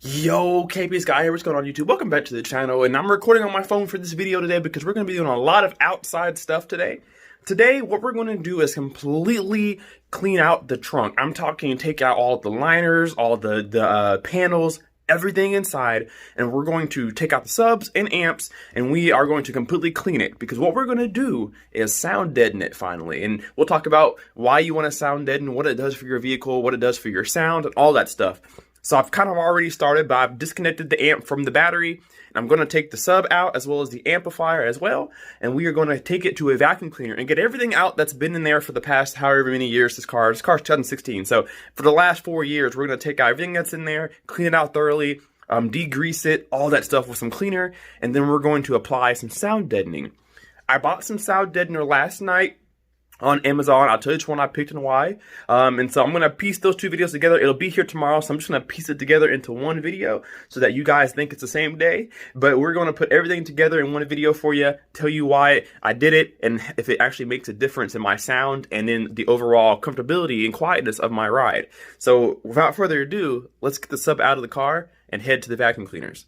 Yo, Kpaceguy here, what's going on YouTube? Welcome back to the channel, and I'm recording on my phone for this video today because we're going to be doing a lot of outside stuff today. Today, what we're going to do is completely clean out the trunk. I'm talking take out all the liners, all the panels, everything inside, and we're going to take out the subs and amps, and we are going to completely clean it, because what we're going to do is sound deaden it finally. And we'll talk about why you want to sound deaden, what it does for your vehicle, what it does for your sound, and all that stuff. So I've kind of already started, but I've disconnected the amp from the battery, and I'm going to take the sub out as well as the amplifier as well, and we are going to take it to a vacuum cleaner and get everything out that's been in there for the past however many years this car's 2016. So for the last 4 years, we're going to take out everything that's in there, clean it out thoroughly, degrease it, all that stuff with some cleaner, and then we're going to apply some sound deadening. I bought some sound deadener last night on Amazon. I'll tell you which one I picked and why. And so I'm going to piece those two videos together. It'll be here tomorrow, so I'm just going to piece it together into one video so that you guys think it's the same day. But we're going to put everything together in one video for you, tell you why I did it, and if it actually makes a difference in my sound and in the overall comfortability and quietness of my ride. So without further ado, let's get the sub out of the car and head to the vacuum cleaners.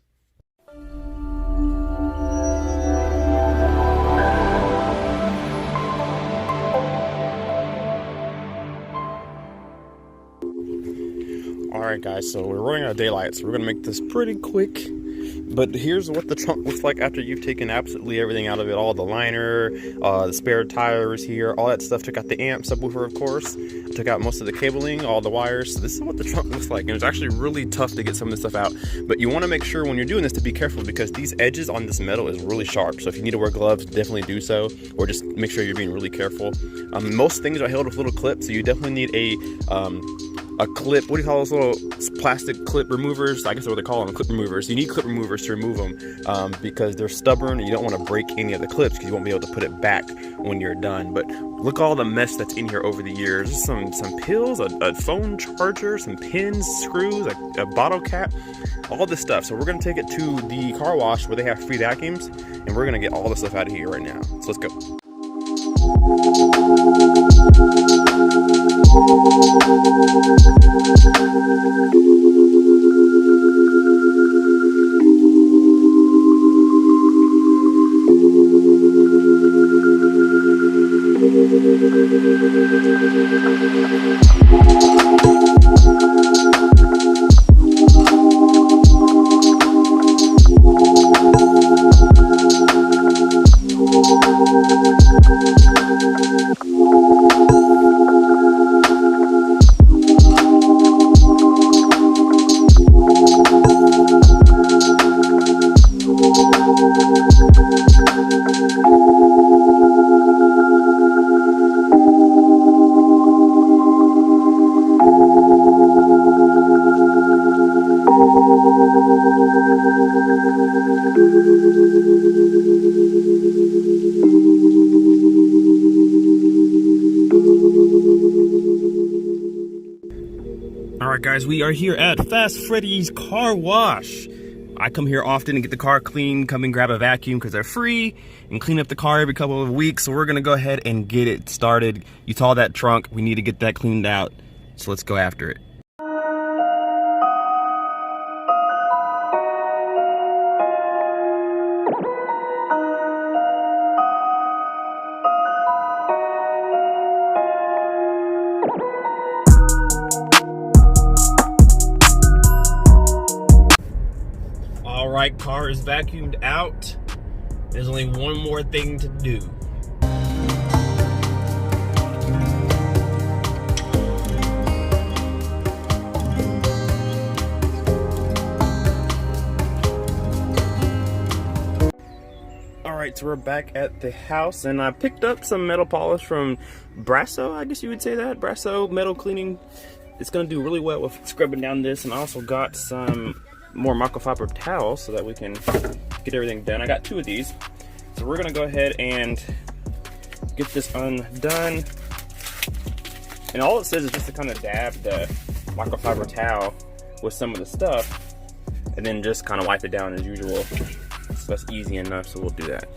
Alright guys, so we're running out of daylight, so we're going to make this pretty quick. But here's what the trunk looks like after you've taken absolutely everything out of it. All the liner, the spare tires here, all that stuff. Took out the amp, subwoofer of course. Took out most of the cabling, all the wires. So this is what the trunk looks like. And it's actually really tough to get some of this stuff out. But you want to make sure when you're doing this to be careful, because these edges on this metal is really sharp. So if you need to wear gloves, definitely do so. Or just make sure you're being really careful. Most things are held with little clips, so you definitely need a clip. What do you call those little plastic clip removers? I guess that's what they call them, clip removers. You need clip removers to remove them because they're stubborn, and you don't want to break any of the clips because you won't be able to put it back when you're done. But look all the mess that's in here over the years. Some pills, a phone charger, some pins, screws, a bottle cap, all this stuff. So we're going to take it to the car wash where they have free vacuums, and we're going to get all the stuff out of here right now. So let's go. Alright guys, we are here at Fast Freddy's Car Wash. I come here often to get the car clean, come and grab a vacuum because they're free, and clean up the car every couple of weeks. So we're going to go ahead and get it started. You saw that trunk, we need to get that cleaned out. So let's go after it. Alright, car is vacuumed out. There's only one more thing to do. Alright, so we're back at the house, and I picked up some metal polish from Brasso, I guess you would say that. Brasso metal cleaning. It's going to do really well with scrubbing down this, and I also got some more microfiber towels so that we can get everything done. I got 2 of these, so we're gonna go ahead and get this undone. And all it says is just to kind of dab the microfiber towel with some of the stuff, and then just kind of wipe it down as usual. So that's easy enough, so we'll do that.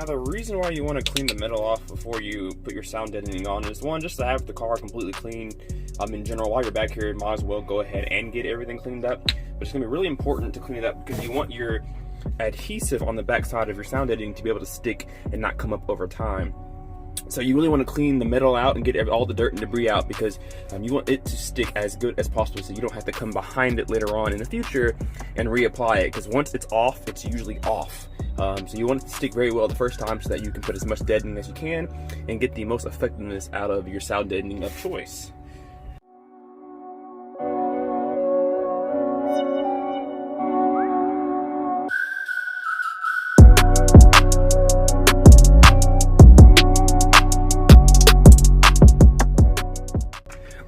the reason why you want to clean the metal off before you put your sound deadening on is, one, just to have the car completely clean. In general, while you're back here, you might as well go ahead and get everything cleaned up. But it's going to be really important to clean it up because you want your adhesive on the back side of your sound deadening to be able to stick and not come up over time. So you really want to clean the metal out and get all the dirt and debris out, because you want it to stick as good as possible, so you don't have to come behind it later on in the future and reapply it, because once it's off, it's usually off. So you want it to stick very well the first time so that you can put as much deadening as you can and get the most effectiveness out of your sound deadening of choice.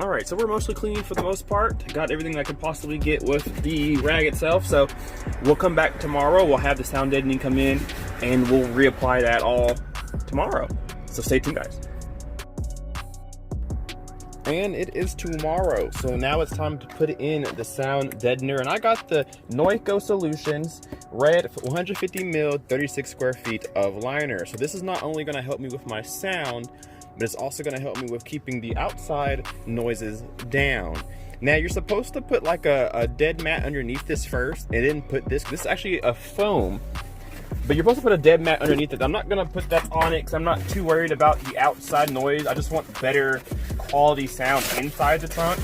Alright, so we're mostly clean for the most part. Got everything I could possibly get with the rag itself, so we'll come back tomorrow. We'll have the sound deadening come in and we'll reapply that all tomorrow. So stay tuned, guys. And it is tomorrow, so now it's time to put in the sound deadener. And I got the Noico Solutions red 150 mil 36 square feet of liner. So this is not only going to help me with my sound, but it's also going to help me with keeping the outside noises down. Now you're supposed to put like a dead mat underneath this first and then put this. This is actually a foam, but you're supposed to put a dead mat underneath it. I'm not going to put that on it because I'm not too worried about the outside noise. I just want better quality sound inside the trunk.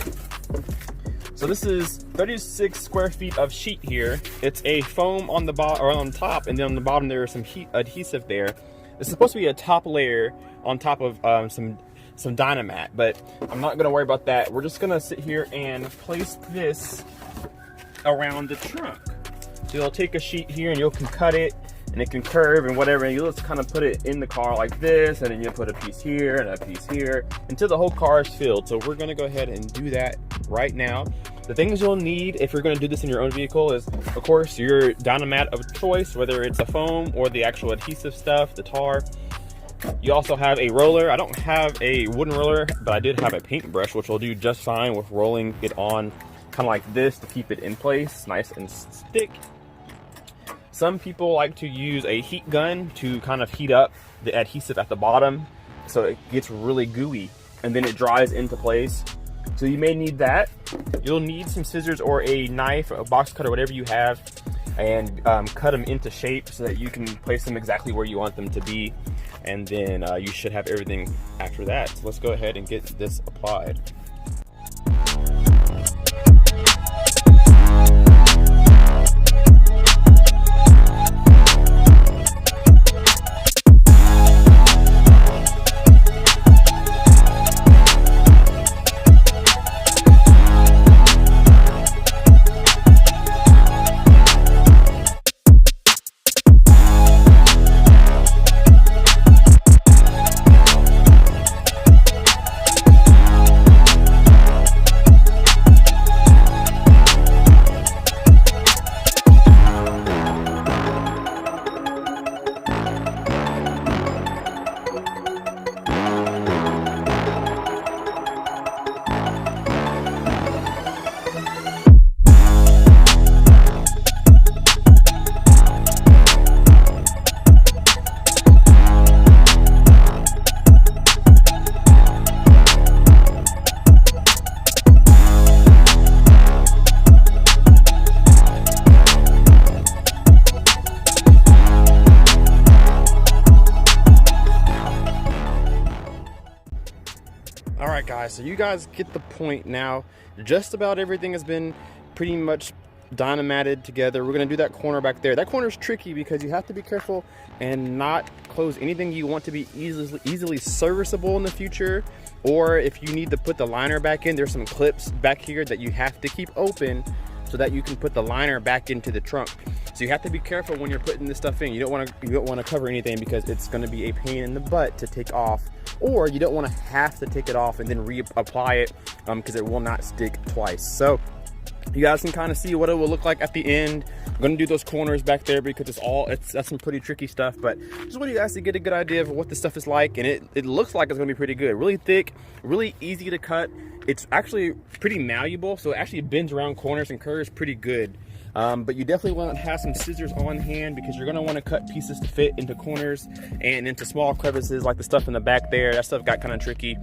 So this is 36 square feet of sheet here. It's a foam on the bottom, or on top, and then on the bottom there is some heat adhesive there. It's supposed to be a top layer on top of some Dynamat, but I'm not gonna worry about that. We're just gonna sit here and place this around the trunk. So you'll take a sheet here and you can cut it, and it can curve and whatever, and you'll just kind of put it in the car like this, and then you'll put a piece here and a piece here until the whole car is filled. So we're gonna go ahead and do that right now. The things you'll need if you're gonna do this in your own vehicle is, of course, your Dynamat of choice, whether it's a foam or the actual adhesive stuff, the tar. You also have a roller. I don't have a wooden roller, but I did have a paintbrush, which will do just fine with rolling it on kind of like this to keep it in place, nice and stick. Some people like to use a heat gun to kind of heat up the adhesive at the bottom so it gets really gooey and then it dries into place. So you may need that. You'll need some scissors or a knife, a box cutter, whatever you have, and cut them into shape so that you can place them exactly where you want them to be. And then you should have everything after that. So let's go ahead and get this applied. Alright guys, so you guys get the point now. Just about everything has been pretty much Dynamated together. We're going to do that corner back there. That corner is tricky because you have to be careful and not close anything you want to be easily serviceable in the future. Or if you need to put the liner back in, there's some clips back here that you have to keep open so that you can put the liner back into the trunk. So you have to be careful when you're putting this stuff in. You don't want to cover anything because it's going to be a pain in the butt to take off, or you don't want to have to take it off and then reapply it because it will not stick twice. So you guys can kind of see what it will look like at the end. I'm going to do those corners back there because that's some pretty tricky stuff, but just want you guys to get a good idea of what this stuff is like. And it looks like it's going to be pretty good. Really thick, really easy to cut. It's actually pretty malleable, so it actually bends around corners and curves pretty good. But you definitely want to have some scissors on hand because you're going to want to cut pieces to fit into corners and into small crevices like the stuff in the back there. That stuff got kind of tricky.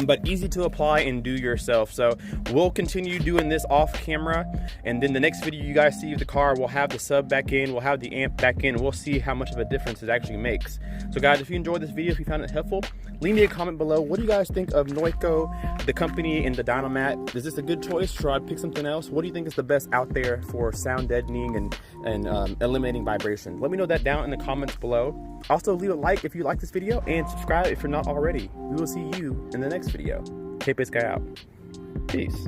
But easy to apply and do yourself. So we'll continue doing this off camera, and then the next video you guys see of the car, we'll have the sub back in, we'll have the amp back in, and we'll see how much of a difference it actually makes. So guys, if you enjoyed this video, if you found it helpful, leave me a comment below. What do you guys think of Noico, the company, and the Dynamat? Is this a good choice? Should I pick something else? What do you think is the best out there for sound deadening and eliminating vibration? Let me know that down in the comments below. Also, leave a like if you like this video, and subscribe if you're not already. We will see you in the next video. Kpaceguy out. Peace.